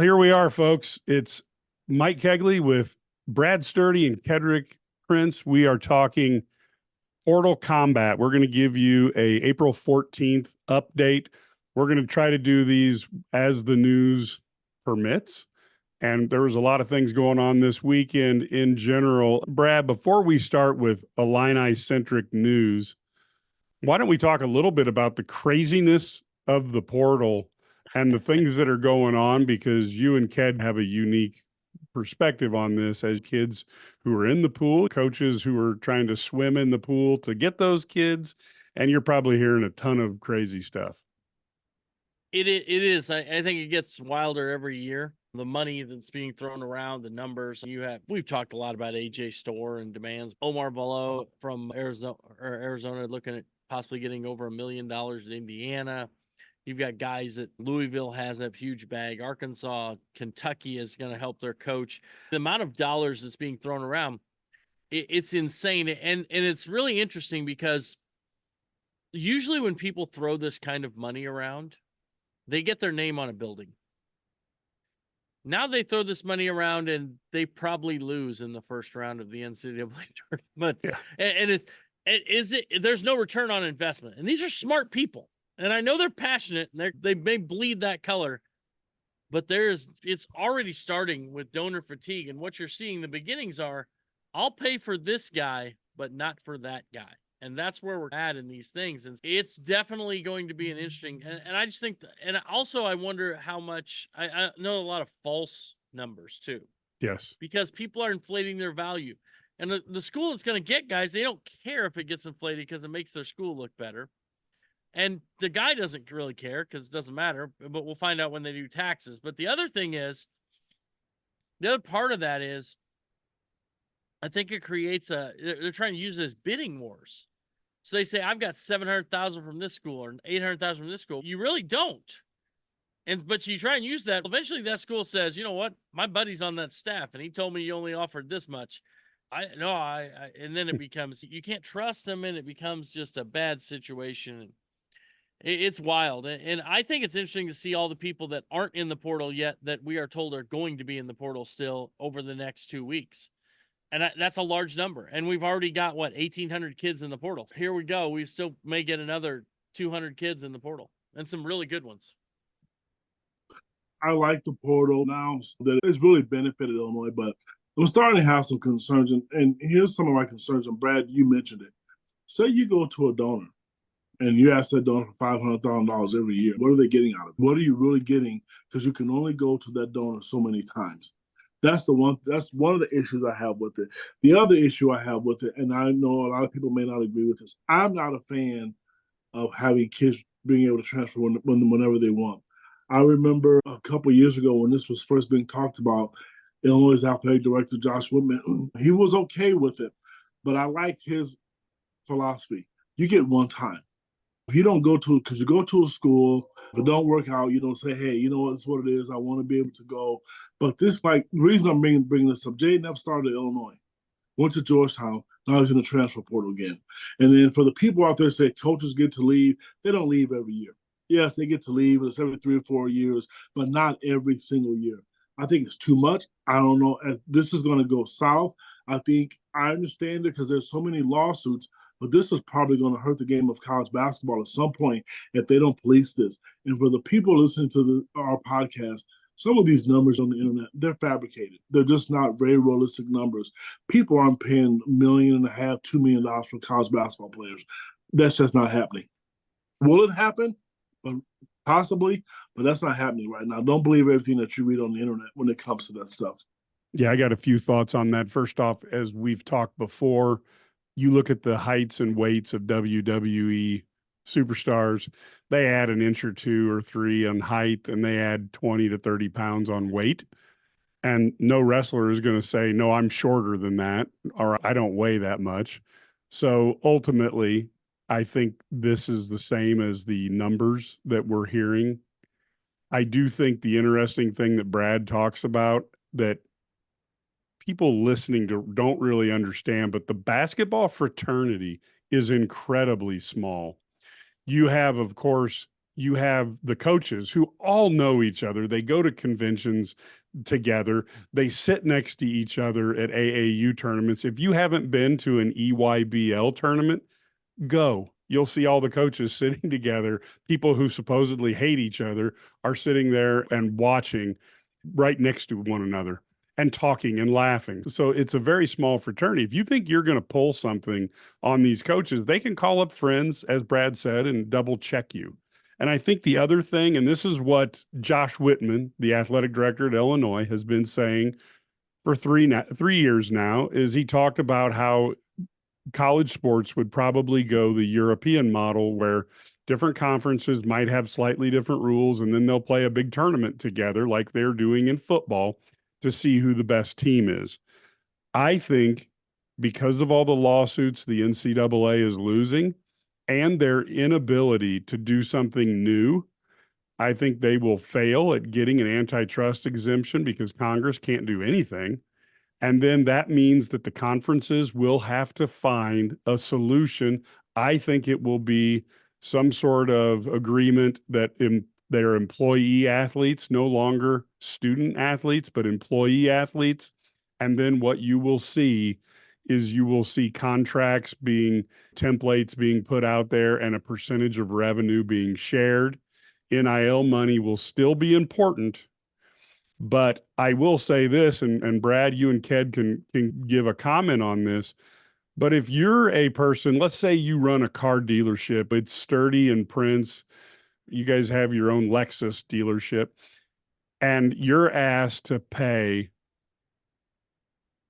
Here we are, folks. It's Mike Cagley with Brad Sturdy and Kedric Prince. We are talking Portal Kombat. We're going to give you a April 14th update. We're going to try to do these as the news permits. And there was a lot of things going on this weekend in general. Brad, before we start with Illini-centric news, why don't we talk a little bit about the craziness of the portal and the things that are going on, because you and Ked have a unique perspective on this as kids who are in the pool, coaches who are trying to swim in the pool to get those kids, and you're probably hearing a ton of crazy stuff. It is. I think it gets wilder every year. The money that's being thrown around, the numbers. We've talked a lot about AJ Storr and demands. Omar Below from Arizona looking at possibly getting over $1 million in Indiana. You've got guys at Louisville has a huge bag. Arkansas, Kentucky is going to help their coach. The amount of dollars that's being thrown around, it's insane. And it's really interesting because usually when people throw this kind of money around, they get their name on a building. Now they throw this money around and they probably lose in the first round of the NCAA tournament. Yeah. And there's no return on investment. And these are smart people. And I know they're passionate and they may bleed that color, but it's already starting with donor fatigue. And what you're seeing, the beginnings are, I'll pay for this guy, but not for that guy. And that's where we're at in these things. And it's definitely going to be an interesting, and I just think, and also I wonder how much, I know a lot of false numbers too. Yes. Because people are inflating their value. And the school that's going to get guys, they don't care if it gets inflated because it makes their school look better. And the guy doesn't really care because it doesn't matter, but we'll find out when they do taxes. But the other thing is, the other part of that is, I think it creates they're trying to use it as bidding wars. So they say, I've got 700,000 from this school or 800,000 from this school. You really don't. But you try and use that. Eventually that school says, you know what? My buddy's on that staff and he told me you only offered this much. And then it becomes, you can't trust them and it becomes just a bad situation. It's wild. And I think it's interesting to see all the people that aren't in the portal yet that we are told are going to be in the portal still over the next 2 weeks. And that's a large number. And we've already got, 1,800 kids in the portal. Here we go. We still may get another 200 kids in the portal and some really good ones. I like the portal now that it's really benefited Illinois, but I'm starting to have some concerns. And here's some of my concerns. And Brad, you mentioned it. Say you go to a donor and you ask that donor for $500,000 every year. What are they getting out of it? What are you really getting? Because you can only go to that donor so many times. That's one of the issues I have with it. The other issue I have with it, and I know a lot of people may not agree with this, I'm not a fan of having kids being able to transfer whenever they want. I remember a couple of years ago when this was first being talked about, Illinois' athletic director, Josh Whitman, he was okay with it, but I liked his philosophy. You get one time. If you don't because you go to a school, if it don't work out, you don't say, hey, you know what, it's what it is. I want to be able to go. But the reason I'm bringing this up, Jaden Epps started at Illinois, went to Georgetown, now he's in the transfer portal again. And then for the people out there that say coaches get to leave, they don't leave every year. Yes, they get to leave. It's every 3 or 4 years, but not every single year. I think it's too much. I don't know. This is going to go south. I understand it because there's so many lawsuits, but this is probably going to hurt the game of college basketball at some point if they don't police this. And for the people listening to our podcast, some of these numbers on the internet, they're fabricated. They're just not very realistic numbers. People aren't paying $1.5 million, $2 million for college basketball players. That's just not happening. Will it happen? Possibly, but that's not happening right now. Don't believe everything that you read on the internet when it comes to that stuff. Yeah, I got a few thoughts on that. First off, as we've talked before, you look at the heights and weights of WWE superstars, they add an inch or 2 or 3 on height and they add 20 to 30 pounds on weight. And no wrestler is going to say, no, I'm shorter than that, or I don't weigh that much. So ultimately, I think this is the same as the numbers that we're hearing. I do think the interesting thing that Brad talks about that people listening to don't really understand, but the basketball fraternity is incredibly small. You have, of course, you have the coaches who all know each other. They go to conventions together. They sit next to each other at AAU tournaments. If you haven't been to an EYBL tournament, go. You'll see all the coaches sitting together. People who supposedly hate each other are sitting there and watching right next to one another and talking and laughing. So it's a very small fraternity. If you think you're going to pull something on these coaches, they can call up friends, as Brad said, and double check you. And I think the other thing, and this is what Josh Whitman, the athletic director at Illinois, has been saying for 3 years now, is he talked about how college sports would probably go the European model, where different conferences might have slightly different rules, and then they'll play a big tournament together like they're doing in football to see who the best team is. I think because of all the lawsuits the NCAA is losing and their inability to do something new, I think they will fail at getting an antitrust exemption because Congress can't do anything. And then that means that the conferences will have to find a solution. I think it will be some sort of agreement that their employee athletes, no longer student athletes, but employee athletes. And then what you will see is you will see contracts templates being put out there and a percentage of revenue being shared. NIL money will still be important. But I will say this, and Brad, you and Ked can give a comment on this. But if you're a person, let's say you run a car dealership, it's Sturdy and Prince, you guys have your own Lexus dealership, and you're asked to pay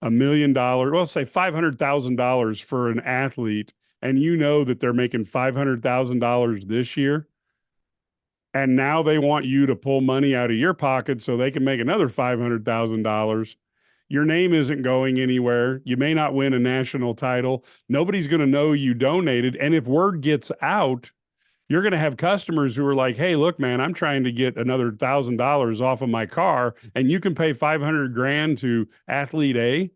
$1 million, well, say $500,000 for an athlete, and you know that they're making $500,000 this year, and now they want you to pull money out of your pocket so they can make another $500,000. Your name isn't going anywhere. You may not win a national title. Nobody's going to know you donated. And if word gets out, you're going to have customers who are like, hey, look, man, I'm trying to get another $1,000 off of my car, and you can pay $500,000 to athlete A.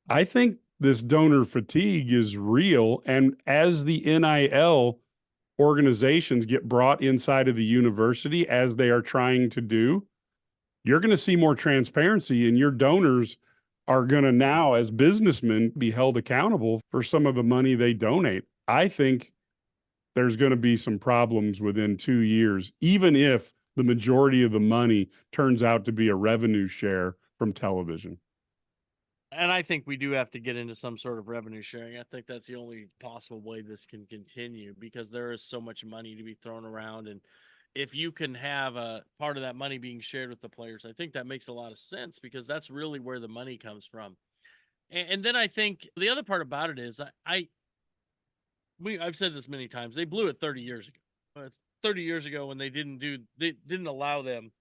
I think this donor fatigue is real. And as the NIL organizations get brought inside of the university, as they are trying to do, you're going to see more transparency, and your donors are going to now, as businessmen, be held accountable for some of the money they donate. I think there's going to be some problems within 2 years, even if the majority of the money turns out to be a revenue share from television. And I think we do have to get into some sort of revenue sharing. I think that's the only possible way this can continue, because there is so much money to be thrown around. And if you can have a part of that money being shared with the players, I think that makes a lot of sense, because that's really where the money comes from. And then I think the other part about it is I've said this many times. They blew it 30 years ago. 30 years ago when they didn't allow them.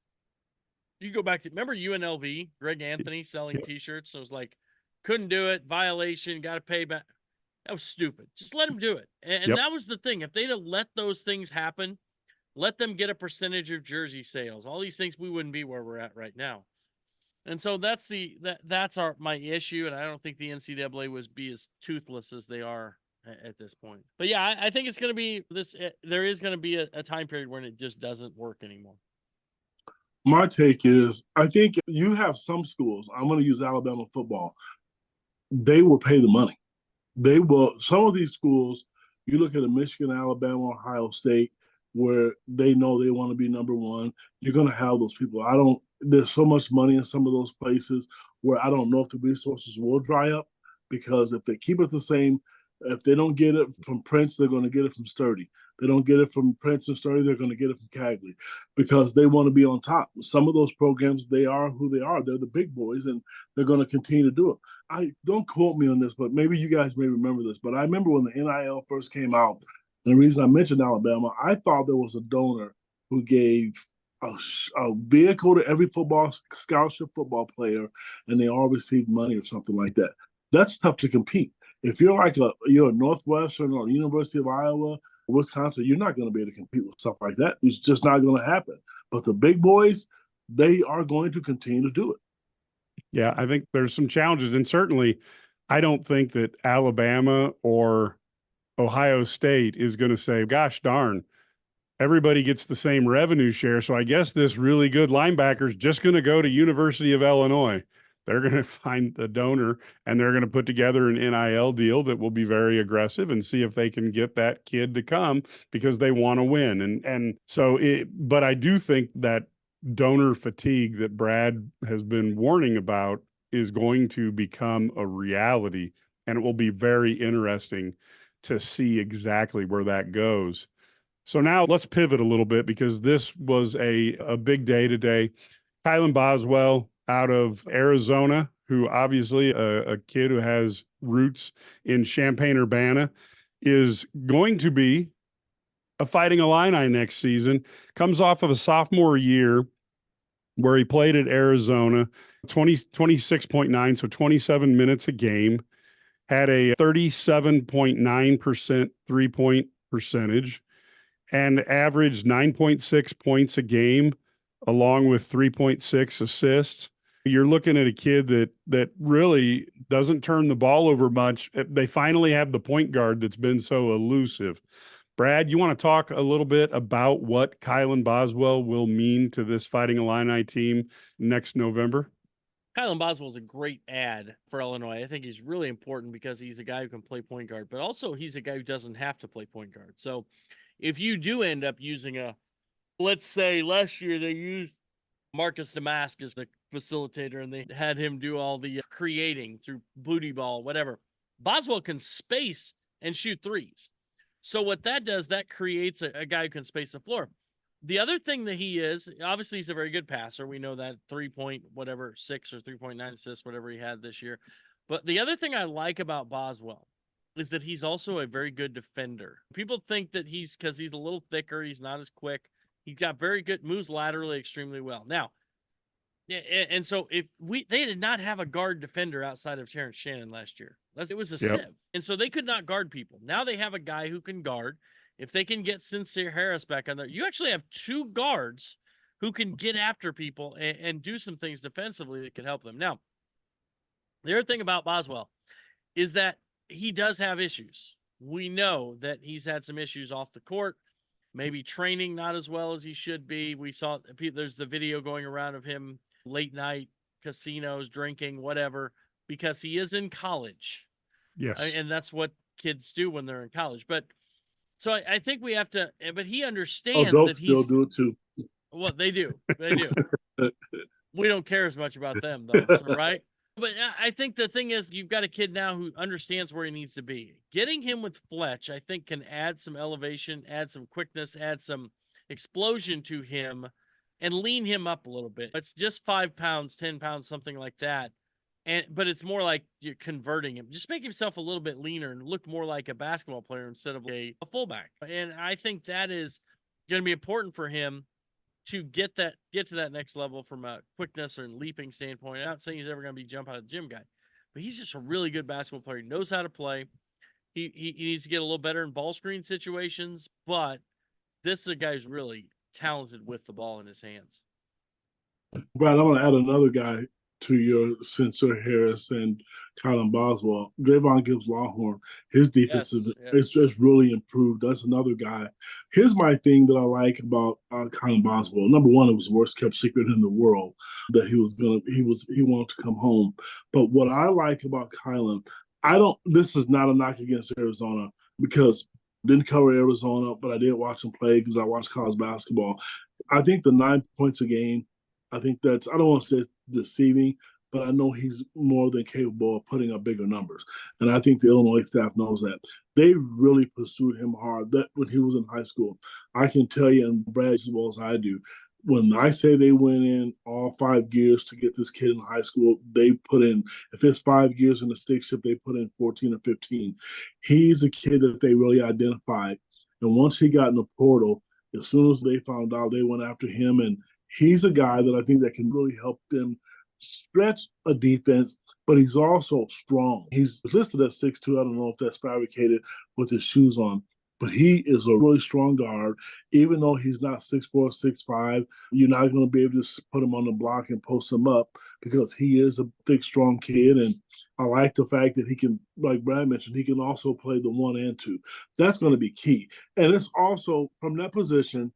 You go back to, remember UNLV, Greg Anthony selling T-shirts? So it was like, couldn't do it, violation, got to pay back. That was stupid. Just let them do it. And that was the thing. If they'd have let those things happen, let them get a percentage of jersey sales, all these things, we wouldn't be where we're at right now. And so that's my issue. And I don't think the NCAA would be as toothless as they are at this point. But yeah, I think it's going to be there is going to be a time period when it just doesn't work anymore. My take is, I think you have some schools, I'm going to use Alabama football, they will pay the money. They will. Some of these schools, you look at a Michigan, Alabama, Ohio State, where they know they want to be number one, you're going to have those people. There's so much money in some of those places where I don't know if the resources will dry up, because if they keep it the same, if they don't get it from Prince, they're going to get it from Sturdy. They don't get it from Prince and Sturdy, they're going to get it from Cagley, because they want to be on top. Some of those programs, they are who they are. They're the big boys, and they're going to continue to do it. Don't quote me on this, but maybe you guys may remember this, but I remember when the NIL first came out, and the reason I mentioned Alabama, I thought there was a donor who gave a vehicle to every scholarship football player, and they all received money or something like that. That's tough to compete. If you're like you're a Northwestern or University of Iowa, Wisconsin, you're not going to be able to compete with stuff like that. It's just not going to happen. But the big boys, they are going to continue to do it. Yeah, I think there's some challenges. And certainly, I don't think that Alabama or Ohio State is going to say, gosh darn, everybody gets the same revenue share. So I guess this really good linebacker is just going to go to University of Illinois. They're going to find the donor and they're going to put together an NIL deal that will be very aggressive and see if they can get that kid to come because they want to win. But I do think that donor fatigue that Brad has been warning about is going to become a reality, and it will be very interesting to see exactly where that goes. So now let's pivot a little bit because this was a big day today. Kylan Boswell out of Arizona, who obviously a kid who has roots in Champaign-Urbana, is going to be a Fighting Illini next season. Comes off of a sophomore year where he played at Arizona, 26.9, so 27 minutes a game, had a 37.9% three-point percentage, and averaged 9.6 points a game, along with 3.6 assists. You're looking at a kid that really doesn't turn the ball over much. They finally have the point guard that's been so elusive. Brad, you want to talk a little bit about what Kylan Boswell will mean to this Fighting Illini team next November? Kylan Boswell is a great ad for Illinois. I think he's really important because he's a guy who can play point guard, but also he's a guy who doesn't have to play point guard. So if you do end up using let's say last year they used Marcus Damask as the facilitator and they had him do all the creating through booty ball, whatever. Boswell can space and shoot threes. So what that does, that creates a guy who can space the floor. The other thing that he is, obviously he's a very good passer. We know that 3.6 or 3.9 assists, whatever he had this year. But the other thing I like about Boswell is that he's also a very good defender. People think that because he's a little thicker, he's not as quick. He's got very good moves laterally extremely well. Now, and so they did not have a guard defender outside of Terrence Shannon last year. It was a sieve. And so they could not guard people. Now they have a guy who can guard. If they can get Sincere Harris back on there, you actually have two guards who can get after people and do some things defensively that could help them. Now, the other thing about Boswell is that he does have issues. We know that he's had some issues off the court, maybe training not as well as he should be. We saw there's the video going around of him late night, casinos, drinking, whatever, because he is in college. Yes. And that's what kids do when they're in college. But so I think we have to, but he understands that he's still do it too. Well, they do. They do. We don't care as much about them though, right? But I think the thing is, you've got a kid now who understands where he needs to be. Getting him with Fletch, I think, can add some elevation, add some quickness, add some explosion to him, and lean him up a little bit. It's just 5 pounds, 10 pounds, something like that. But it's more like you're converting him. Just make himself a little bit leaner and look more like a basketball player instead of a fullback. And I think that is going to be important for him to get to that next level from a quickness or leaping standpoint. I'm not saying he's ever going to be jump out of the gym guy, but he's just a really good basketball player. He knows how to play. He needs to get a little better in ball screen situations, but this is a guy who's really talented with the ball in his hands. Brad, I'm going to add another guy to your Sincere Harris and Kylan Boswell. Javon Gibbs-Longhorn, his defense is just really improved. That's another guy. Here's my thing that I like about Kylan Boswell. Number one, it was the worst kept secret in the world that he wanted to come home. But what I like about Kylan, this is not a knock against Arizona because didn't cover Arizona, but I did watch him play because I watched college basketball. I think the 9 points a game, I think I don't want to say deceiving, but I know he's more than capable of putting up bigger numbers. And I think the Illinois staff knows that. They really pursued him hard when he was in high school. I can tell you, and Brad as well as I do, when I say they went in all 5 gears to get this kid in high school, they put in, if it's 5 gears in the stick shift, they put in 14 or 15. He's a kid that they really identified. And once he got in the portal, as soon as they found out, they went after him. And he's a guy that I think that can really help them stretch a defense, but he's also strong. He's listed at 6'2". I don't know if that's fabricated with his shoes on, but he is a really strong guard. Even though he's not 6'4", 6'5", you're not going to be able to put him on the block and post him up because he is a thick, strong kid. And I like the fact that he can, like Brad mentioned, he can also play the 1 and 2. That's going to be key. And it's also, from that position,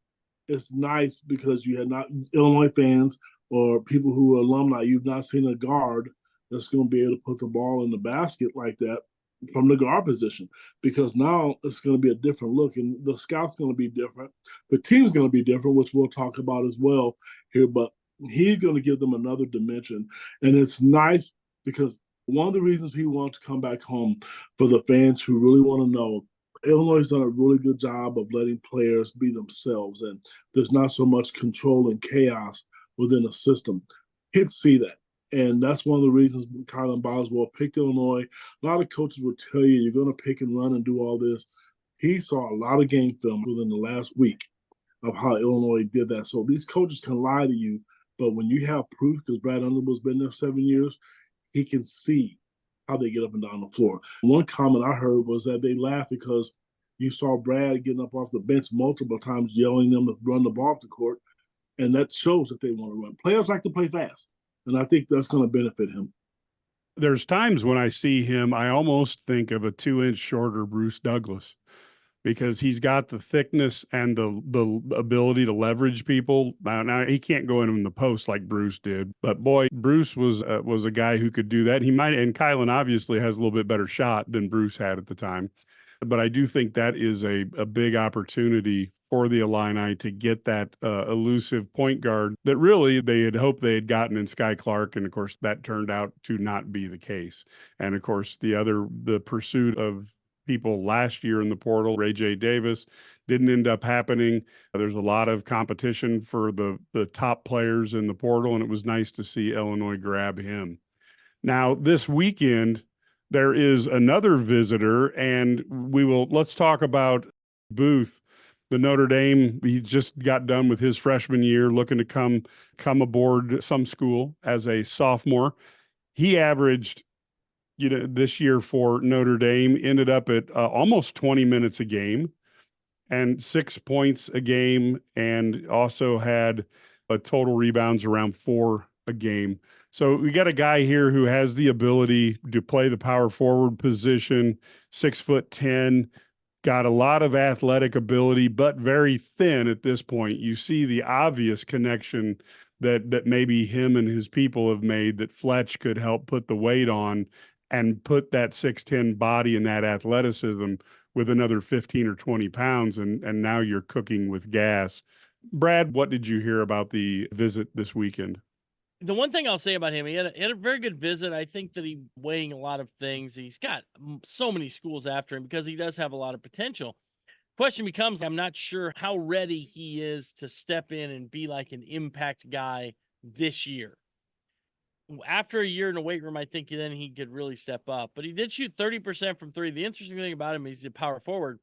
it's nice because you had not Illinois fans or people who are alumni, you've not seen a guard that's going to be able to put the ball in the basket like that from the guard position, because now it's going to be a different look and the scout's going to be different. The team's going to be different, which we'll talk about as well here, but he's going to give them another dimension. And it's nice because one of the reasons he wants to come back home, for the fans who really want to know, Illinois has done a really good job of letting players be themselves, and there's not so much control and chaos within the system. Kids see that. And that's one of the reasons Kylan Boswell picked Illinois. A lot of coaches will tell you you're going to pick and run and do all this. He saw a lot of game film within the last week of how Illinois did that. So these coaches can lie to you, but when you have proof, because Brad Underwood's been there 7 years, he can see how they get up and down the floor. One comment I heard was that they laughed because you saw Brad getting up off the bench multiple times, yelling them to run the ball off the court, and that shows that they want to run. Players like to play fast. And I think that's going to benefit him. There's times when I see him, I almost think of a 2-inch shorter Bruce Douglas, because he's got the thickness and the ability to leverage people. Now he can't go in the post like Bruce did, but boy, Bruce was a guy who could do that. He might, and Kylan obviously has a little bit better shot than Bruce had at the time. But I do think that is a big opportunity for the Illini to get that elusive point guard that really they had hoped they had gotten in Sky Clark. And of course, that turned out to not be the case. And of course, the pursuit of people last year in the portal, Ray J. Davis, didn't end up happening. There's a lot of competition for the top players in the portal, and it was nice to see Illinois grab him. Now, this weekend, there is another visitor, and let's talk about Booth, the Notre Dame. He just got done with his freshman year, looking to come aboard some school as a sophomore. He averaged, this year for Notre Dame, ended up at almost 20 minutes a game and 6 points a game, and also had a total rebounds around 4 a game. So we got a guy here who has the ability to play the power forward position, 6'10", got a lot of athletic ability, but very thin at this point. You see the obvious connection that maybe him and his people have made, that Fletch could help put the weight on and put that 6'10" body and that athleticism with another 15 or 20 pounds. And now you're cooking with gas. Brad, what did you hear about the visit this weekend? The one thing I'll say about him, he had a very good visit. I think that he's weighing a lot of things. He's got so many schools after him because he does have a lot of potential. Question becomes, I'm not sure how ready he is to step in and be like an impact guy this year. After a year in the weight room, I think then he could really step up. But he did shoot 30% from 3. The interesting thing about him is he's a power forward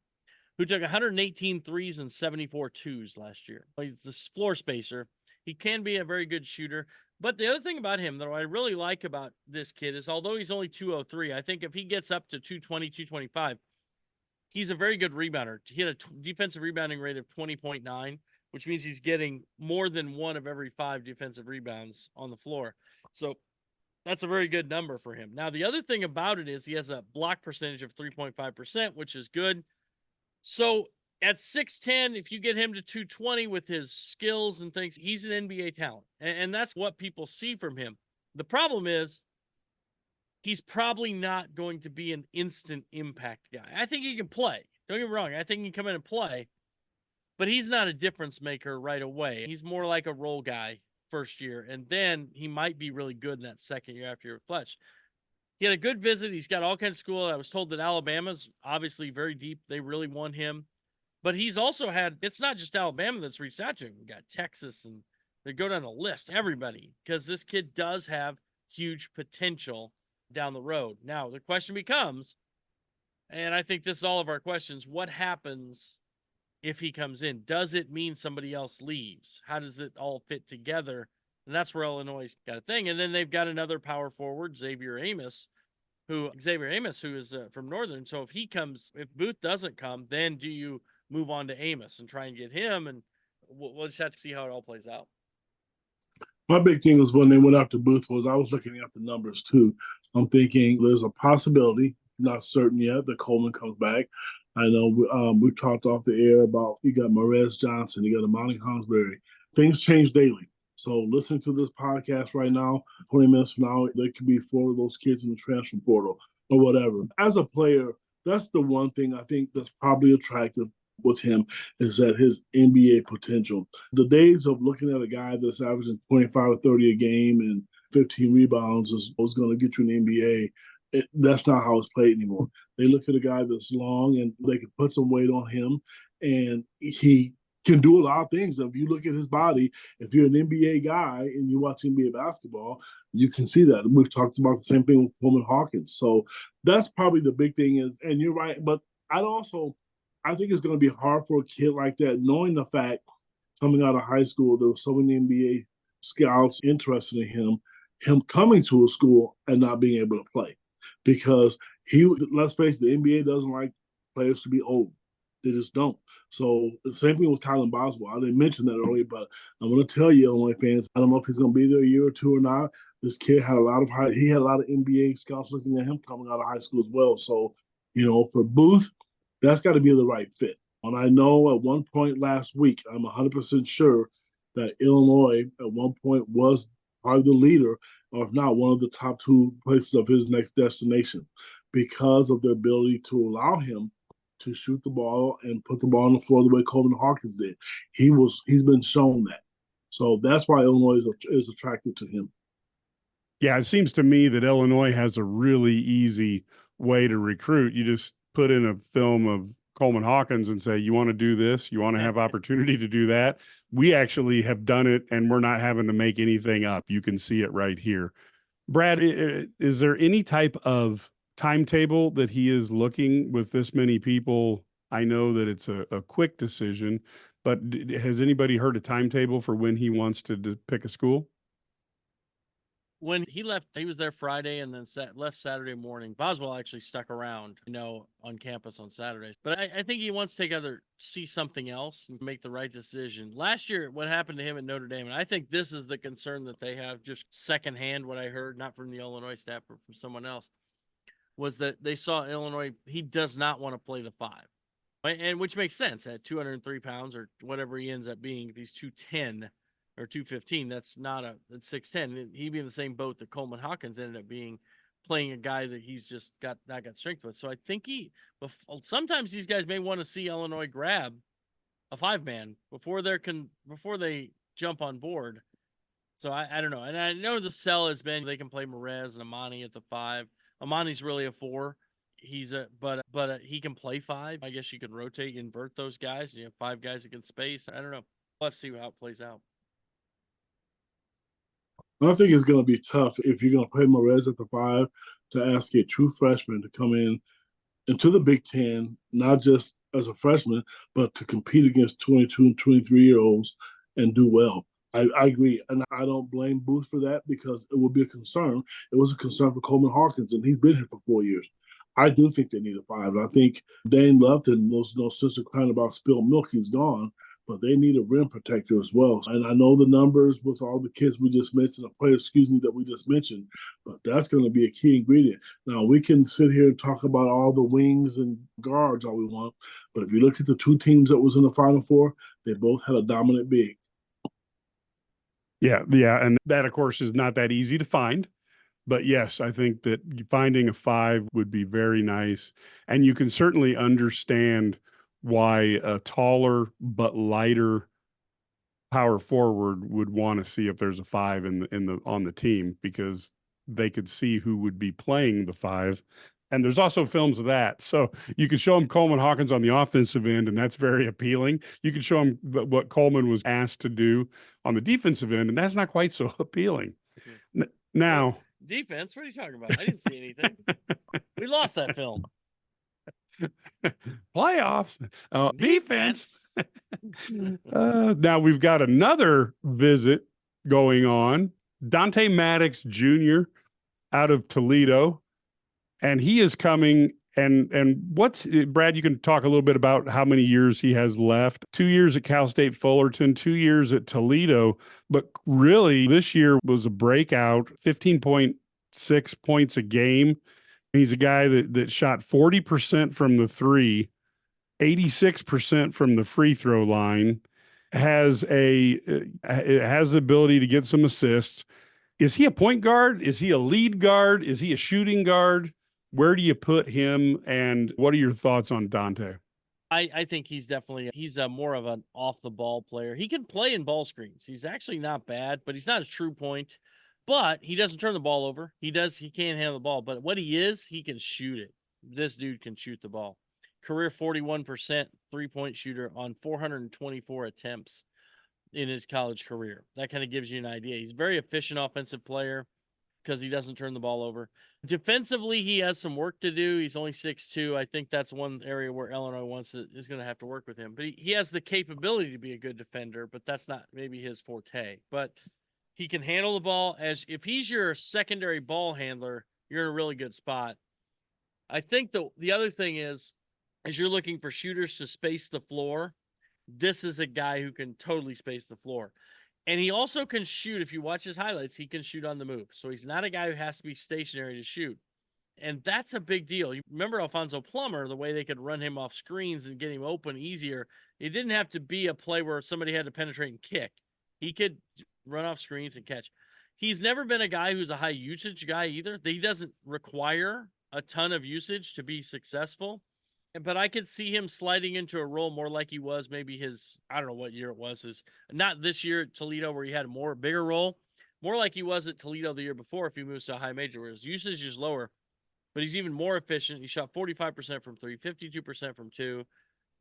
who took 118 threes and 74 twos last year. He's a floor spacer. He can be a very good shooter. But the other thing about him that I really like about this kid is, although he's only 203, I think if he gets up to 220, 225, he's a very good rebounder. He had a defensive rebounding rate of 20.9, which means he's getting more than 1 of every 5 defensive rebounds on the floor. So that's a very good number for him. Now, the other thing about it is he has a block percentage of 3.5%, which is good. So at 6'10", if you get him to 220 with his skills and things, he's an NBA talent. And that's what people see from him. The problem is he's probably not going to be an instant impact guy. I think he can play. Don't get me wrong. I think he can come in and play. But he's not a difference maker right away. He's more like a role guy first year. And then he might be really good in that second year after you're Fletch. He had a good visit. He's got all kinds of school. I was told that Alabama's obviously very deep. They really want him. But he's also had, it's not just Alabama that's reached out to him. We got Texas, and they go down the list, everybody, because this kid does have huge potential down the road. Now, the question becomes, and I think this is all of our questions, what happens if he comes in? Does it mean somebody else leaves? How does it all fit together? And that's where Illinois got a thing. And then they've got another power forward, Xavier Amos, who Xavier Amos, who is from Northern. So if Booth doesn't come, then do you move on to Amos and try and get him? And we'll just have to see how it all plays out. My big thing was when they went after Booth was I was looking at the numbers too. I'm thinking there's a possibility, not certain yet, that Coleman comes back. I know we talked off the air about you got Marez Johnson, you got Amani Hansberry. Things change daily. So listening to this podcast right now, 20 minutes from now, there could be 4 of those kids in the transfer portal or whatever. As a player, that's the one thing I think that's probably attractive with him is that his NBA potential. The days of looking at a guy that's averaging 25 or 30 a game and 15 rebounds is going to get you in the NBA. That's not how it's played anymore. They look at a guy that's long and they can put some weight on him, and he can do a lot of things. If you look at his body, if you're an NBA guy and you watch NBA basketball, you can see that. We've talked about the same thing with Coleman Hawkins. So that's probably the big thing. And you're right. But I think it's going to be hard for a kid like that, knowing the fact coming out of high school, there were so many NBA scouts interested in him coming to a school and not being able to play. Because let's face it, the NBA doesn't like players to be old. They just don't. So the same thing with Kylan Boswell. I didn't mention that earlier, but I'm going to tell you, Illinois fans, I don't know if he's going to be there a year or two or not. This kid had a lot of NBA scouts looking at him coming out of high school as well. So, for Booth, that's got to be the right fit. And I know at one point last week, I'm 100% sure that Illinois at one point was probably the leader, or if not, one of the top 2 places of his next destination because of the ability to allow him to shoot the ball and put the ball on the floor the way Coleman Hawkins did. He's been shown that. So that's why Illinois is attracted to him. Yeah, it seems to me that Illinois has a really easy way to recruit. You just put in a film of Coleman Hawkins and say, you want to do this? You want to have opportunity to do that? We actually have done it, and we're not having to make anything up. You can see it right here. Brad, is there any type of timetable that he is looking with this many people? I know that it's a quick decision, but has anybody heard a timetable for when he wants to pick a school? When he left, he was there Friday and then left Saturday morning. Boswell actually stuck around, on campus on Saturdays. But I think he wants to see something else and make the right decision. Last year, what happened to him at Notre Dame, and I think this is the concern that they have, just secondhand what I heard, not from the Illinois staff, but from someone else, was that they saw Illinois, he does not want to play the 5. And which makes sense at 203 pounds or whatever he ends up being. If he's 210 or 215, that's 6'10". He'd be in the same boat that Coleman Hawkins ended up being, playing a guy that he's just got strength with. So I think sometimes these guys may want to see Illinois grab a 5-man before they jump on board. So I don't know. And I know the sell has been they can play Marez and Amani at the 5. Amani's really a 4. He's but he can play 5. I guess you could invert those guys. You have 5 guys that can space. I don't know. We'll have to see how it plays out. I think it's going to be tough if you're going to play Marez at the 5 to ask a true freshman to come into the Big Ten, not just as a freshman, but to compete against 22 and 23-year-olds and do well. I agree, and I don't blame Booth for that because it would be a concern. It was a concern for Coleman Hawkins, and he's been here for 4 years. I do think they need a 5. I think Dane Lupton, those since they're crying about spilled milk, he's gone. But they need a rim protector as well. And I know the numbers with all the kids we just mentioned, the players, that we just mentioned, but that's going to be a key ingredient. Now, we can sit here and talk about all the wings and guards all we want, but if you look at the 2 teams that was in the Final Four, they both had a dominant big. Yeah, and that, of course, is not that easy to find. But yes, I think that finding a 5 would be very nice. And you can certainly understand why a taller but lighter power forward would want to see if there's a 5 on the team, because they could see who would be playing the 5. And there's also films of that. So you could show him Coleman Hawkins on the offensive end, and that's very appealing. You could show him what Coleman was asked to do on the defensive end, and that's not quite so appealing. Now, defense, what are you talking about? I didn't see anything. We lost that film. Playoffs, defense. Now we've got another visit going on. Dante Maddox Jr. out of Toledo. and he is coming. And what's Brad? You can talk a little bit about how many years he has left. 2 years at Cal State Fullerton, 2 years at Toledo, but really this year was a breakout. 15.6 points a game. He's a guy that shot 40% from the three, 86% from the free throw line, has the ability to get some assists. Is he a point guard? Is he a lead guard? Is he a shooting guard? Where do you put him? And what are your thoughts on Dante? I think he's more of an off the ball player. He can play in ball screens. He's actually not bad, but he's not a true point. But he doesn't turn the ball over. He can't handle the ball. But what he can shoot it. This dude can shoot the ball. Career 41% 3-point shooter on 424 attempts in his college career. That kind of gives you an idea. He's a very efficient offensive player because he doesn't turn the ball over. Defensively, he has some work to do. He's only 6'2". I think that's one area where Illinois is going to have to work with him. But he has the capability to be a good defender, but that's not maybe his forte. But he can handle the ball. If he's your secondary ball handler, you're in a really good spot. I think the other thing is you're looking for shooters to space the floor. This is a guy who can totally space the floor. And he also can shoot. If you watch his highlights, he can shoot on the move. So he's not a guy who has to be stationary to shoot. And that's a big deal. You remember Alfonso Plummer, the way they could run him off screens and get him open easier. It didn't have to be a play where somebody had to penetrate and kick. He could run off screens and catch. He's never been a guy who's a high usage guy either. He doesn't require a ton of usage to be successful. But I could see him sliding into a role more like he was maybe I don't know what year it was, not this year at Toledo where he had a bigger role, more like he was at Toledo the year before if he moves to a high major where his usage is lower, but he's even more efficient. He shot 45% from 3, 52% from 2,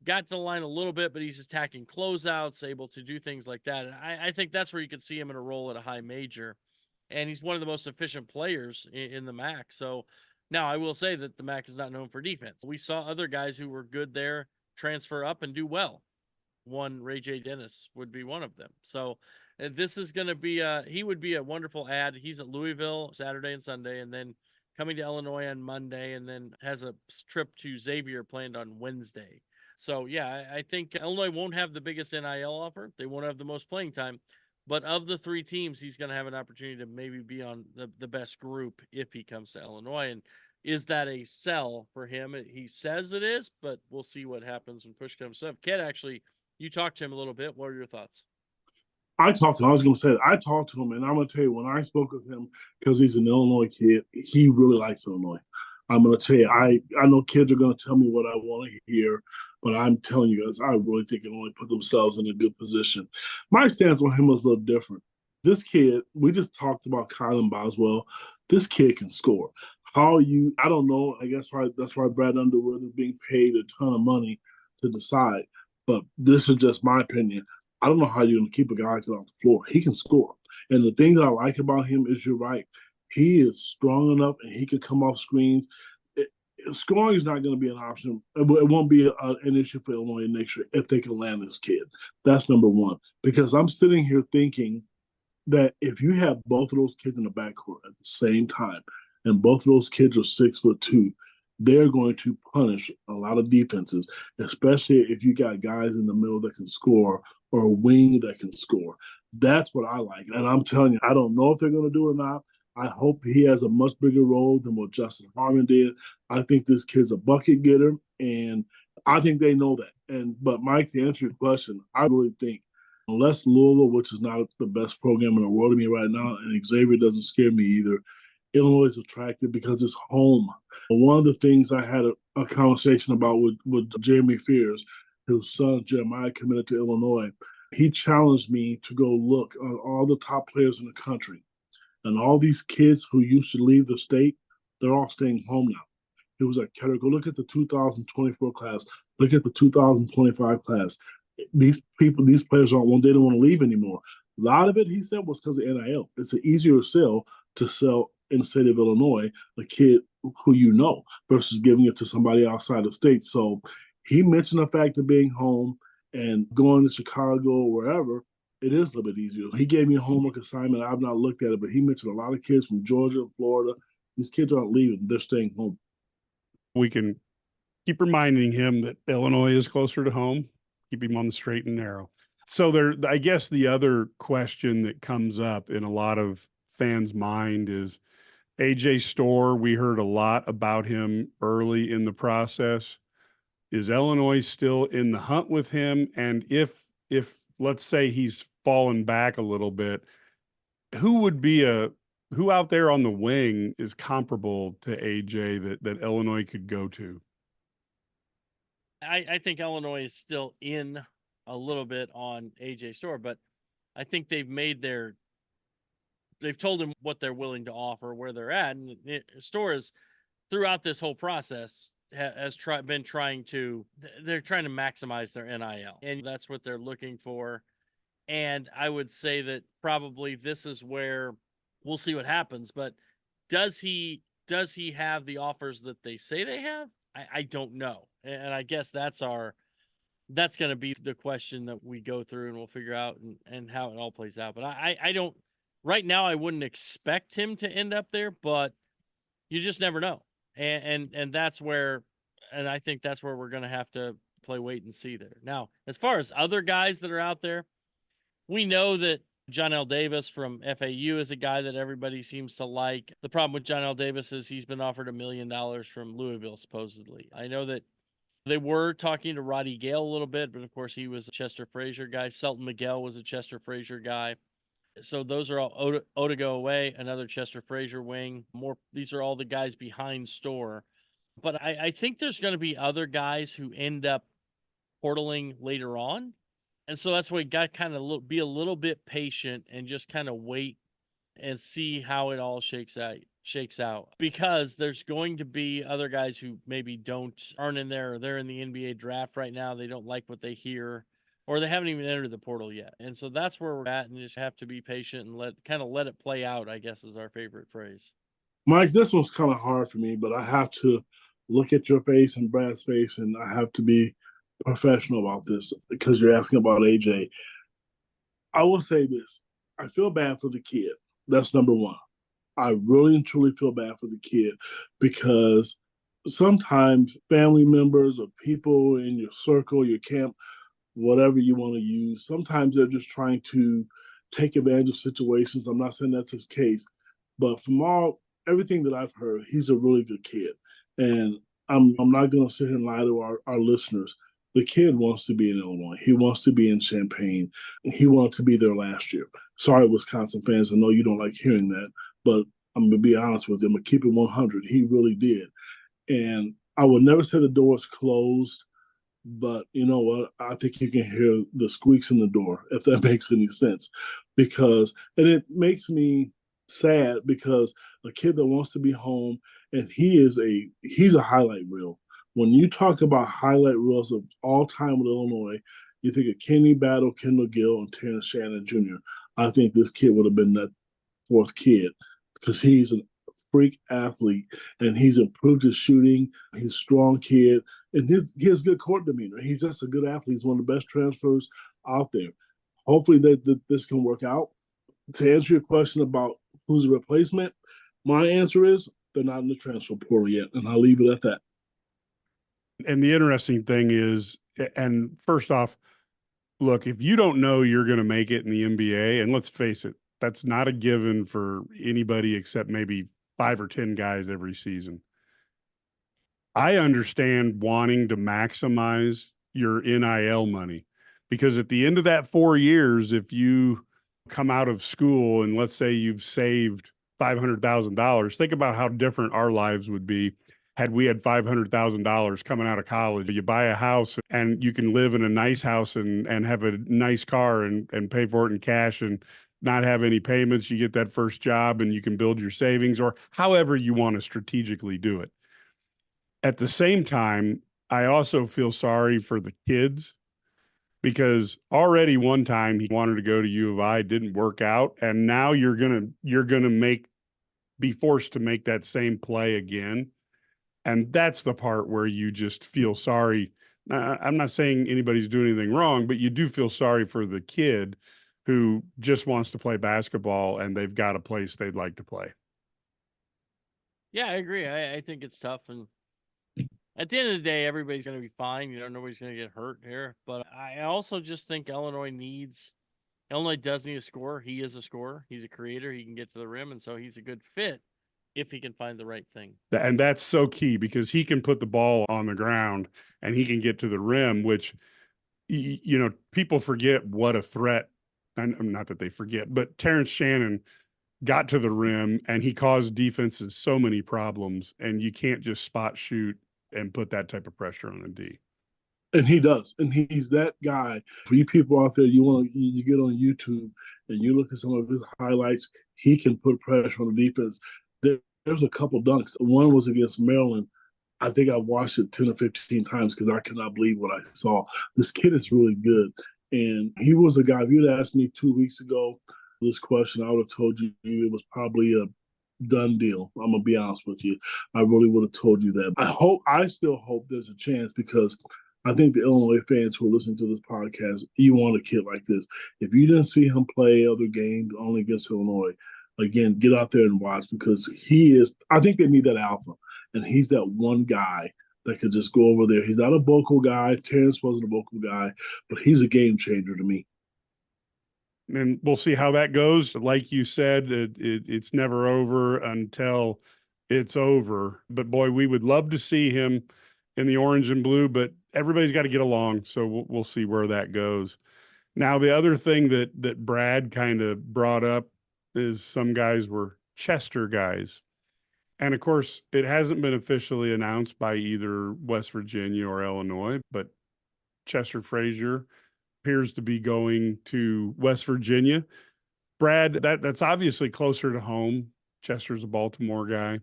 got to the line a little bit, but he's attacking closeouts, able to do things like that. And I think that's where you could see him in a role at a high major. And he's one of the most efficient players in the MAC. So now, I will say that the MAC is not known for defense. We saw other guys who were good there transfer up and do well. Ray J. Dennis would be one of them. So this is going to be he would be a wonderful add. He's at Louisville Saturday and Sunday, and then coming to Illinois on Monday, and then has a trip to Xavier planned on Wednesday. So, yeah, I think Illinois won't have the biggest NIL offer. They won't have the most playing time. But of the three teams, he's going to have an opportunity to maybe be on the best group if he comes to Illinois. And is that a sell for him? He says it is, but we'll see what happens when push comes to shove. Ked, actually, you talked to him a little bit. What are your thoughts? I talked to him. I was going to say, I talked to him, and I'm going to tell you, when I spoke with him, because he's an Illinois kid, he really likes Illinois. I'm going to tell you, I know kids are going to tell me what I want to hear, but I'm telling you guys, I really think Illinois put themselves in a good position. My stance on him was a little different. This kid, we just talked about Kylan Boswell. This kid can score. I don't know. I guess that's why Brad Underwood is being paid a ton of money to decide. But this is just my opinion. I don't know how you're going to keep a guy off the floor. He can score. And the thing that I like about him is you're right. He is strong enough and he can come off screens. Scoring is not going to be an option. It won't be an issue for Illinois next year if they can land this kid. That's number one. Because I'm sitting here thinking that if you have both of those kids in the backcourt at the same time, and both of those kids are 6'2", they're going to punish a lot of defenses, especially if you got guys in the middle that can score or a wing that can score. That's what I like. And I'm telling you, I don't know if they're going to do it or not. I hope he has a much bigger role than what Justin Harmon did. I think this kid's a bucket getter, and I think they know that. But Mike, to answer your question, I really think unless Louisville, which is not the best program in the world to me right now, and Xavier doesn't scare me either, Illinois is attractive because it's home. One of the things I had a conversation about with Jeremy Fears, whose son Jeremiah committed to Illinois, he challenged me to go look at all the top players in the country. And all these kids who used to leave the state, they're all staying home now. It was like, Kedric, go look at the 2024 class. Look at the 2025 class. These players they don't want to leave anymore. A lot of it, he said, was because of NIL. It's an easier sell to sell in the state of Illinois, a kid who you know, versus giving it to somebody outside the state. So he mentioned the fact of being home and going to Chicago or wherever. It is a little bit easier. He gave me a homework assignment. I've not looked at it, but he mentioned a lot of kids from Georgia, Florida. These kids aren't leaving. They're staying home. We can keep reminding him that Illinois is closer to home, keep him on the straight and narrow. So I guess the other question that comes up in a lot of fans' mind is AJ Storr. We heard a lot about him early in the process. Is Illinois still in the hunt with him? And if let's say he's fallen back a little bit, who out there on the wing is comparable to AJ that Illinois could go to? I think Illinois is still in a little bit on AJ Storr, but I think they've told him what they're willing to offer, where they're at. And Storr is, throughout this whole process, they're trying to maximize their NIL, and that's what they're looking for. And I would say that probably this is where we'll see what happens. But does he have the offers that they say they have? I don't know. And I guess that's going to be the question that we go through, and we'll figure out and how it all plays out. But I don't, right now, I wouldn't expect him to end up there, but you just never know. And that's where, and I think that's where we're going to have to play wait and see there. Now, as far as other guys that are out there, we know that John L. Davis from FAU is a guy that everybody seems to like. The problem with John L. Davis is he's been offered $1 million from Louisville, supposedly. I know that they were talking to Roddy Gale a little bit, but of course he was a Chester Frazier guy. Selton Miguel was a Chester Frazier guy. So those are all Otago away, another Chester Frazier wing. These are all the guys behind Storr. But I think there's going to be other guys who end up portaling later on. And so that's why you got to kind of be a little bit patient and just kind of wait and see how it all shakes out. Because there's going to be other guys who maybe aren't in there, or they're in the NBA draft right now. They don't like what they hear, or they haven't even entered the portal yet. And so that's where we're at, and you just have to be patient and let it play out, I guess is our favorite phrase. Mike, this one's kind of hard for me, but I have to look at your face and Brad's face, and I have to be professional about this because you're asking about AJ. I will say this. I feel bad for the kid. That's number one. I really and truly feel bad for the kid because sometimes family members or people in your circle, your camp, whatever you want to use, sometimes they're just trying to take advantage of situations. I'm not saying that's his case, but from everything that I've heard, he's a really good kid. And I'm not going to sit here and lie to our listeners. The kid wants to be in Illinois. He wants to be in Champaign. He wanted to be there last year. Sorry, Wisconsin fans. I know you don't like hearing that, but I'm going to be honest with you. I'm going to keep it 100. He really did. And I would never say the door is closed, but you know what? I think you can hear the squeaks in the door, if that makes any sense. And it makes me sad because a kid that wants to be home, and he's a highlight reel. When you talk about highlight reels of all time with Illinois, you think of Kenny Battle, Kendall Gill, and Terrence Shannon Jr. I think this kid would have been that fourth kid because he's a freak athlete and he's improved his shooting. He's a strong kid and he has good court demeanor. He's just a good athlete. He's one of the best transfers out there. Hopefully this can work out. To answer your question about who's a replacement, my answer is they're not in the transfer portal yet, and I'll leave it at that. And the interesting thing is, and first off, look, if you don't know you're going to make it in the NBA, and let's face it, that's not a given for anybody except maybe 5 or 10 guys every season. I understand wanting to maximize your NIL money because at the end of that 4 years, if you come out of school and let's say you've saved $500,000, think about how different our lives would be had we had $500,000 coming out of college. You buy a house and you can live in a nice house and have a nice car and pay for it in cash and not have any payments. You get that first job and you can build your savings or however you want to strategically do it. At the same time, I also feel sorry for the kids because already one time he wanted to go to U of I, didn't work out, and now you're gonna be forced to make that same play again. And that's the part where you just feel sorry. I'm not saying anybody's doing anything wrong, but you do feel sorry for the kid who just wants to play basketball and they've got a place they'd like to play. Yeah, I agree. I think it's tough. And At the end of the day, everybody's going to be fine. Nobody's going to get hurt here. But I also just think Illinois does need a scorer. He is a scorer. He's a creator. He can get to the rim. And so he's a good fit if he can find the right thing. And that's so key because he can put the ball on the ground and he can get to the rim, which, people forget what a threat. And not that they forget, but Terrence Shannon got to the rim and he caused defenses so many problems, and you can't just spot shoot and put that type of pressure on a D. And he does. And he's that guy. For you people out there, you get on YouTube and you look at some of his highlights, he can put pressure on the defense. There's a couple dunks. One was against Maryland. I think I watched it 10 or 15 times because I cannot believe what I saw. This kid is really good. And he was a guy, if you'd asked me 2 weeks ago this question, I would have told you it was probably a done deal. I'm gonna be honest with you. I really would have told you that. I still hope there's a chance, because I think the Illinois fans who are listening to this podcast, you want a kid like this. If you didn't see him play other games only against Illinois, again, get out there and watch, because I think they need that alpha. And he's that one guy that could just go over there. He's not a vocal guy. Terrence wasn't a vocal guy, but he's a game changer to me. And we'll see how that goes. Like you said, it's never over until it's over. But boy, we would love to see him in the orange and blue, but everybody's got to get along. So we'll see where that goes. Now, the other thing that Brad kind of brought up is some guys were Chester guys. And of course, it hasn't been officially announced by either West Virginia or Illinois, but Chester Frazier appears to be going to West Virginia. Brad, that's obviously closer to home. Chester's a Baltimore guy.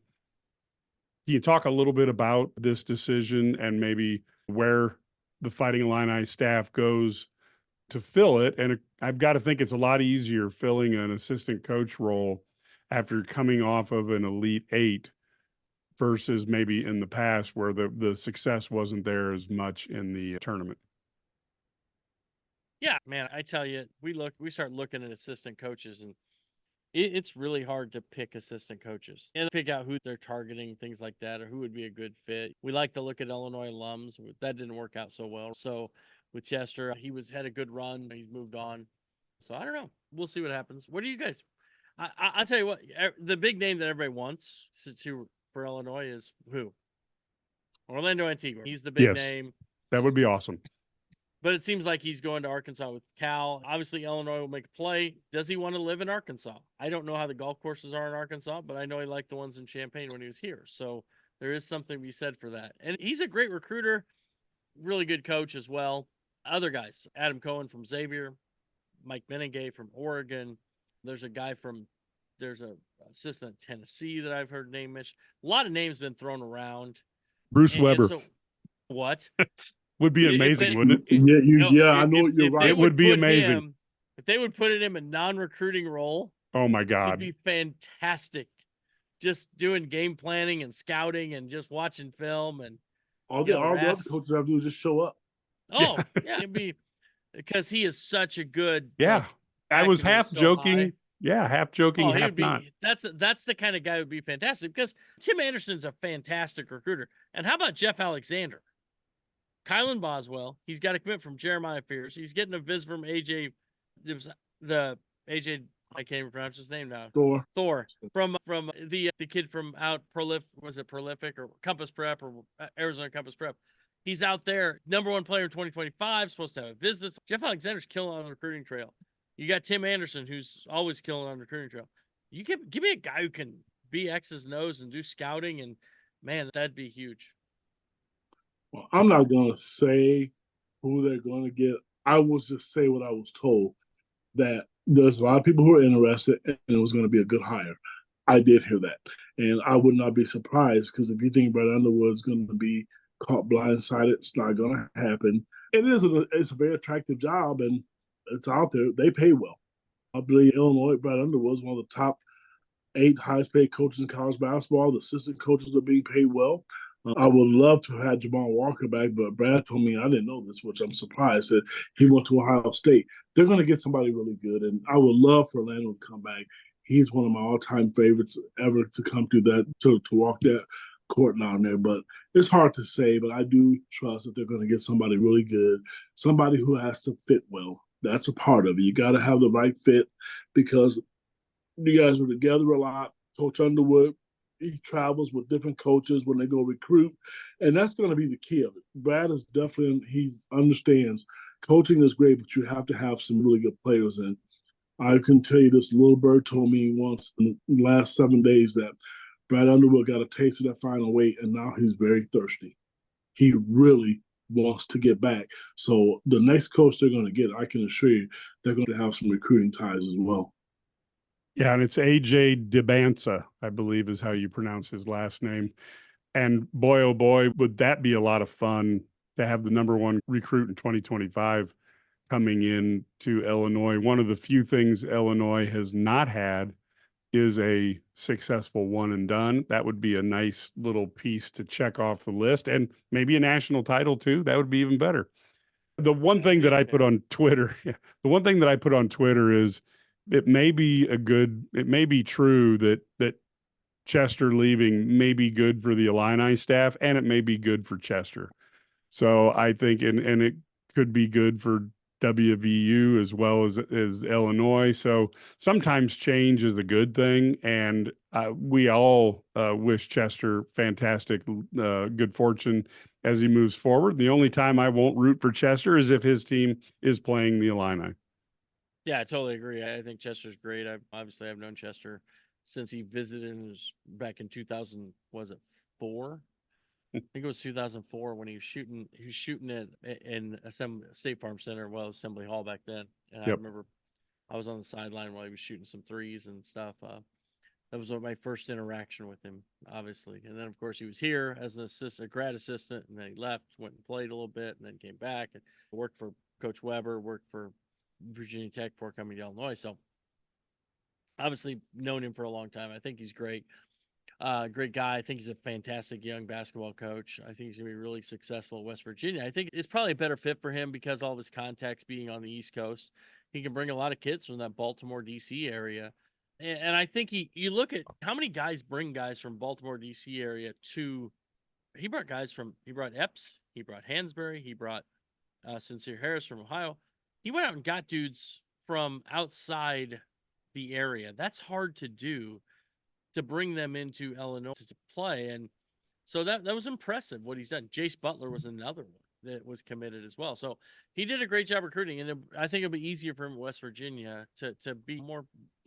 Can you talk a little bit about this decision and maybe where the Fighting Illini staff goes to fill it? And I've got to think it's a lot easier filling an assistant coach role after coming off of an Elite Eight versus maybe in the past where the success wasn't there as much in the tournament. Yeah, man, I tell you, we start looking at assistant coaches, and it's really hard to pick assistant coaches and pick out who they're targeting, things like that, or who would be a good fit. We like to look at Illinois alums. That didn't work out so well. So with Chester, he had a good run. He's moved on. So I don't know. We'll see what happens. What do you guys? I'll tell you what. The big name that everybody wants for Illinois is who? Orlando Antigua. He's the big name. That would be awesome. But it seems like he's going to Arkansas with Cal. Obviously, Illinois will make a play. Does he want to live in Arkansas? I don't know how the golf courses are in Arkansas, but I know he liked the ones in Champaign when he was here. So there is something to be said for that. And he's a great recruiter, really good coach as well. Other guys, Adam Cohen from Xavier, Mike Meningay from Oregon. There's an assistant at Tennessee that I've heard name mentioned. A lot of names been thrown around. Bruce Weber. So, what? Would be amazing, wouldn't it? I know you're right. It would be amazing. If they would put him in a non-recruiting role, oh my God, it'd be fantastic. Just doing game planning and scouting and just watching film, and all the other coaches have to do is just show up. Oh yeah, it'd be because he is such a good. Yeah, I was half joking. High. Yeah, half joking, half not. That's the kind of guy who would be fantastic, because Tim Anderson's a fantastic recruiter. And how about Jeff Alexander? Kylan Boswell, he's got a commit from Jeremiah Pierce. He's getting a visit from AJ. I can't even pronounce his name now. Thor from the kid from out Prolific or Compass Prep or Arizona Compass Prep. He's out there, number one player in 2025. Supposed to have a visit. Jeff Alexander's killing on the recruiting trail. You got Tim Anderson, who's always killing on the recruiting trail. You give me a guy who can be X's and O's and do scouting, and man, that'd be huge. Well, I'm not going to say who they're going to get. I will just say what I was told, that there's a lot of people who are interested and it was going to be a good hire. I did hear that. And I would not be surprised, because if you think Brad Underwood's going to be caught blindsided, it's not going to happen. It's a very attractive job, and it's out there. They pay well. I believe Illinois, Brad Underwood is one of the top 8 highest paid coaches in college basketball. The assistant coaches are being paid well. I would love to have had Jamal Walker back, but Brad told me, I didn't know this, which I'm surprised, that he went to Ohio State. They're going to get somebody really good, and I would love for Orlando to come back. He's one of my all-time favorites ever to come through that, to walk that court down there. But it's hard to say, but I do trust that they're going to get somebody really good, somebody who has to fit well. That's a part of it. You got to have the right fit because you guys were together a lot. Coach Underwood, he travels with different coaches when they go recruit, and that's going to be the key of it. Brad is definitely, he understands coaching is great, but you have to have some really good players. And I can tell you this, little bird told me once in the last 7 days that Brad Underwood got a taste of that final weight, and now he's very thirsty. He really wants to get back. So the next coach they're going to get, I can assure you, they're going to have some recruiting ties as well. Yeah, and it's AJ DeBanza, I believe is how you pronounce his last name. And boy, oh boy, would that be a lot of fun to have the number one recruit in 2025 coming in to Illinois. One of the few things Illinois has not had is a successful one and done. That would be a nice little piece to check off the list, and maybe a national title too. That would be even better. The one thing that I put on Twitter, is it may be true that Chester leaving may be good for the Illini staff, and it may be good for Chester. So I think, and it could be good for WVU as well as Illinois. So sometimes change is a good thing, and we all wish Chester fantastic, good fortune as he moves forward. The only time I won't root for Chester is if his team is playing the Illini. Yeah, I totally agree. I think Chester's great. I've known Chester since he visited back in 2000. Was it 4? I think it was 2004 when he was shooting it in State Farm Center, Assembly Hall back then. And I remember I was on the sideline while he was shooting some threes and stuff. That was my first interaction with him, obviously. And then, of course, he was here as a grad assistant, and then he left, went and played a little bit, and then came back and worked for Coach Weber, worked for Virginia Tech before coming to Illinois. So, obviously, known him for a long time. I think he's great. Great guy. I think he's a fantastic young basketball coach. I think he's going to be really successful at West Virginia. I think it's probably a better fit for him because all of his contacts being on the East Coast. He can bring a lot of kids from that Baltimore, D.C. area. And I think you look at how many guys bring guys from Baltimore, D.C. area to – he brought Epps, he brought Hansberry, he brought Sincere Harris from Ohio. He went out and got dudes from outside the area. That's hard to do, to bring them into Illinois to play. And so that was impressive what he's done. Jace Butler was another one that was committed as well. So he did a great job recruiting, and I think it'll be easier for him in West Virginia to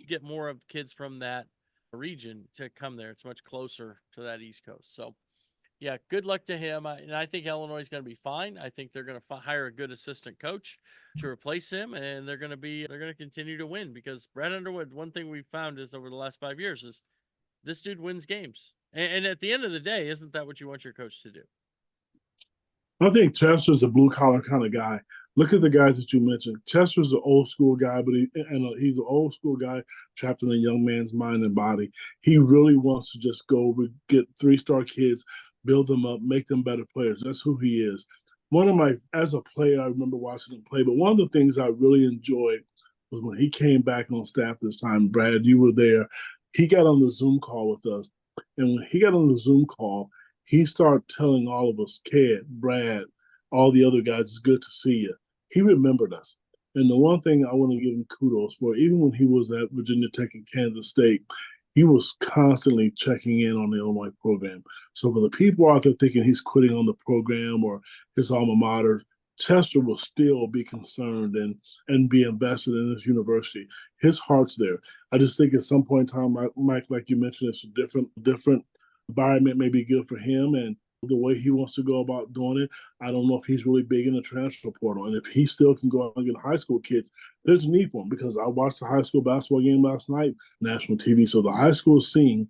get more of kids from that region to come there. It's much closer to that East Coast. So yeah, good luck to him. And I think Illinois is going to be fine. I think they're going to hire a good assistant coach to replace him, and they're going to continue to win because Brad Underwood, one thing we've found is over the last 5 years is this dude wins games. And at the end of the day, isn't that what you want your coach to do? I think Chester's a blue-collar kind of guy. Look at the guys that you mentioned. Chester's an old-school guy, but he's an old-school guy trapped in a young man's mind and body. He really wants to just go get 3-star kids, build them up, make them better players. That's who he is. As a player, I remember watching him play, but one of the things I really enjoyed was when he came back on staff this time. Brad, you were there. He got on the Zoom call with us. And when he got on the Zoom call, he started telling all of us, Ked, Brad, all the other guys, it's good to see you. He remembered us. And the one thing I want to give him kudos for, even when he was at Virginia Tech and Kansas State, he was constantly checking in on the Illinois program. So for the people out there thinking he's quitting on the program or his alma mater, Chester will still be concerned and be invested in this university. His heart's there. I just think at some point in time, Mike, like you mentioned, it's a different environment may be good for him and the way he wants to go about doing it. I don't know if he's really big in the transfer portal. And if he still can go out and get high school kids, there's a need for him because I watched the high school basketball game last night, national TV. So the high school scene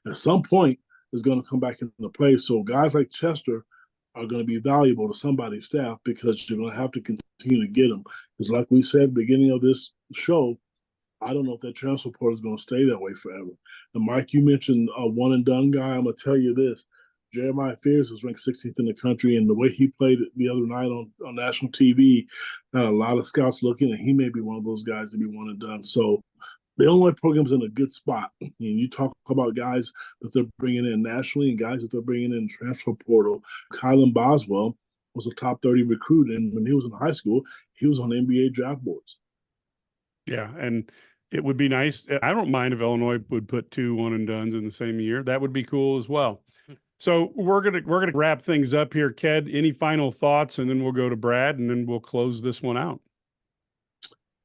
at some point is going to come back into play. So guys like Chester are going to be valuable to somebody's staff because you're going to have to continue to get them. Because like we said at the beginning of this show, I don't know if that transfer portal is going to stay that way forever. And Mike, you mentioned a one-and-done guy. I'm going to tell you this. Jeremiah Fears was ranked 16th in the country, and the way he played it the other night on national TV, a lot of scouts looking, and he may be one of those guys to be one and done. So the Illinois program's in a good spot. And you talk about guys that they're bringing in nationally and guys that they're bringing in transfer portal. Kylan Boswell was a top 30 recruit, and when he was in high school, he was on the NBA draft boards. Yeah, and it would be nice. I don't mind if Illinois would put 2 one and dones in the same year. That would be cool as well. So we're gonna wrap things up here. Ked, any final thoughts, and then we'll go to Brad, and then we'll close this one out.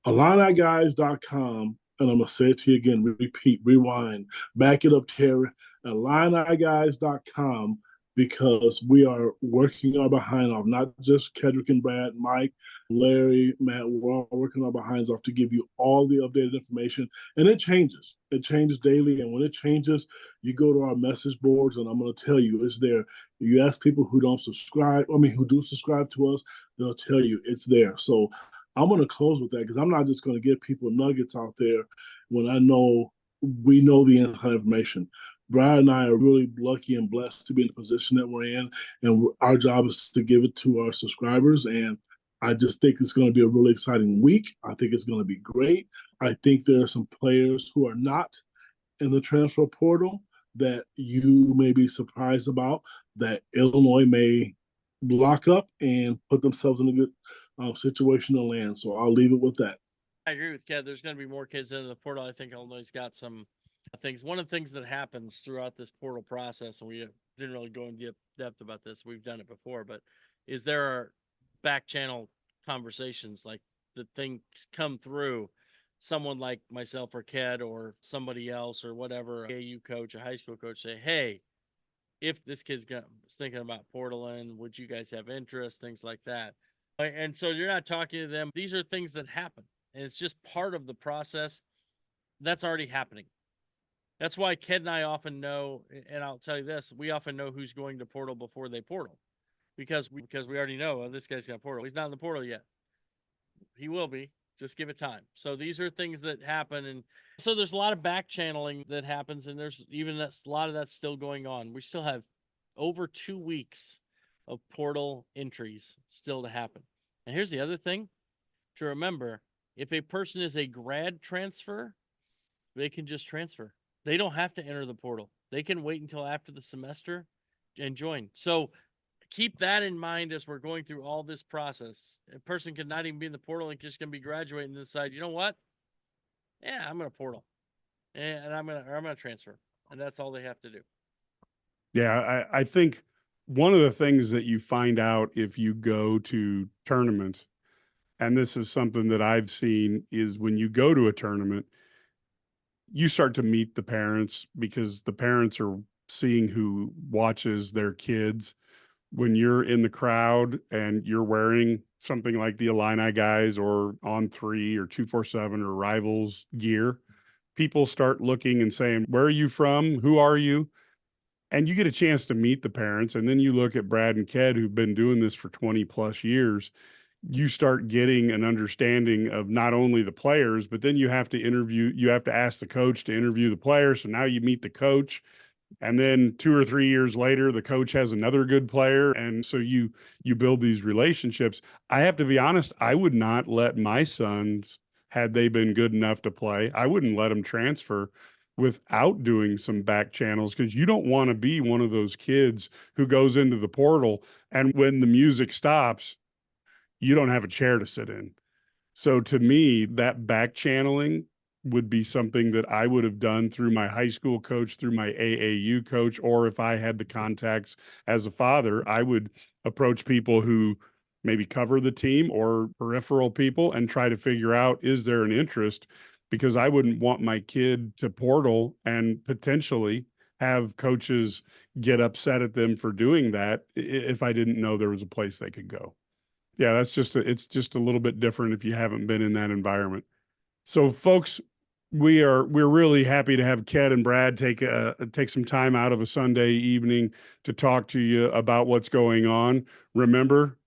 IlliniGuys.com, and I'm gonna say it to you again. Repeat, rewind, back it up, Terry. IlliniGuys.com, because we are working our behind off. Not just Kedric and Brad, Mike, Larry, Matt. We're all working our behinds off to give you all the updated information, and it changes. It changes daily, and when it changes, you go to our message boards, and I'm going to tell you it's there. You ask people who don't subscribe, who do subscribe to us, they'll tell you it's there. So I'm going to close with that, because I'm not just going to give people nuggets out there when I know we know the inside information. Brad and I are really lucky and blessed to be in the position that we're in, and our job is to give it to our subscribers. And I just think it's going to be a really exciting week. I think it's going to be great. I think there are some players who are not in the transfer portal that you may be surprised about, that Illinois may lock up and put themselves in a good situation to land. So I'll leave it with that. I agree with Ked. There's going to be more kids in the portal. I think Illinois got some things. One of the things that happens throughout this portal process, and we didn't really go in depth about this, we've done it before, but is there are back channel conversations, like the things come through someone like myself or Ked or somebody else or whatever, a AU coach, a high school coach, say, hey, if this kid's thinking about portaling, would you guys have interest? Things like that. And so you're not talking to them. These are things that happen, and it's just part of the process that's already happening. That's why Ked and I often know, and I'll tell you this, we often know who's going to portal before they portal, because we already know, oh, this guy's going to portal. He's not in the portal yet. He will be. Just give it time. So these are things that happen. And so there's a lot of back channeling that happens, and there's even a lot of that's still going on. We still have over 2 weeks of portal entries still to happen. And here's the other thing to remember. If a person is a grad transfer, they can just transfer. They don't have to enter the portal. They can wait until after the semester and join. So keep that in mind as we're going through all this process. A person could not even be in the portal and just going to be graduating and decide, you know what? Yeah, I'm going to portal, and I'm going to transfer, and that's all they have to do. Yeah, I think one of the things that you find out if you go to tournaments, and this is something that I've seen, is when you go to a tournament, you start to meet the parents, because the parents are seeing who watches their kids. When you're in the crowd and you're wearing something like the Illini Guys or On 3 or 247 or Rivals gear, people start looking and saying, where are you from? Who are you? And you get a chance to meet the parents. And then you look at Brad and Ked, who've been doing this for 20 plus years. You start getting an understanding of not only the players, but then you have to ask the coach to interview the players. So now you meet the coach, and then 2 or 3 years later, the coach has another good player. And so you build these relationships. I have to be honest, I would not let my sons, had they been good enough to play, I wouldn't let them transfer without doing some back channels, because you don't want to be one of those kids who goes into the portal and when the music stops, you don't have a chair to sit in. So to me, that back channeling would be something that I would have done through my high school coach, through my AAU coach, or if I had the contacts as a father, I would approach people who maybe cover the team or peripheral people and try to figure out, is there an interest? Because I wouldn't want my kid to portal and potentially have coaches get upset at them for doing that if I didn't know there was a place they could go. Yeah, it's just a little bit different if you haven't been in that environment. So folks, we're really happy to have Ked and Brad take some time out of a Sunday evening to talk to you about what's going on. Remember,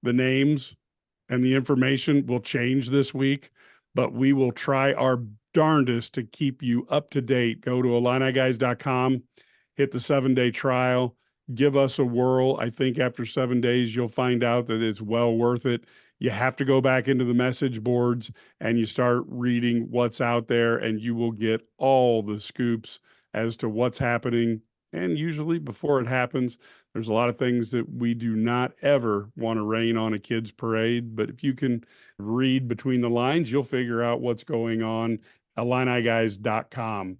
the names and the information will change this week, but we will try our darndest to keep you up to date. Go to IlliniGuys.com, hit the 7-day trial. give us a whirl. I think after 7 days, you'll find out that it's well worth it. You have to go back into the message boards and you start reading what's out there, and you will get all the scoops as to what's happening. And usually before it happens, there's a lot of things that we do not ever want to rain on a kid's parade. But if you can read between the lines, you'll figure out what's going on. IlliniGuys.com.